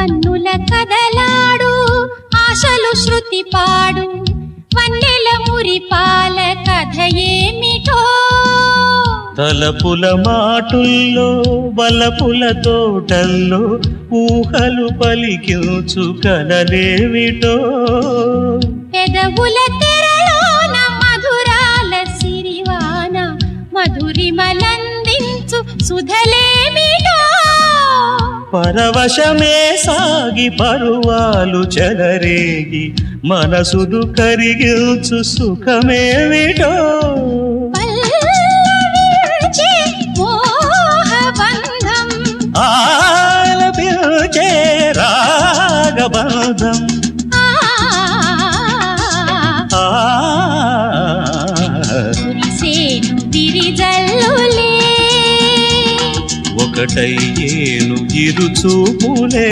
కన్నుల కదలాడు ఆశలు శృతి పాడు వన్నెల మురిపాల కథ ఏమిటో తలపుల మాటుల్లో బలపుల తోటల్లో ఊహలు పలికించు కలలేమిటో పెదవుల తెరలోన మధురాల సిరివాన మధురిమలందించు సుధలేమిటో పరవశమే సాగి పరువాలు చెలరేగి మనసును కరిగించు సుఖమేమిటో పల్లవించే మోహబంధం ఆలపించే రాగబంధం కురిసేను విరిజల్లులే ఒకటయ్యేను ఇరు చూపులే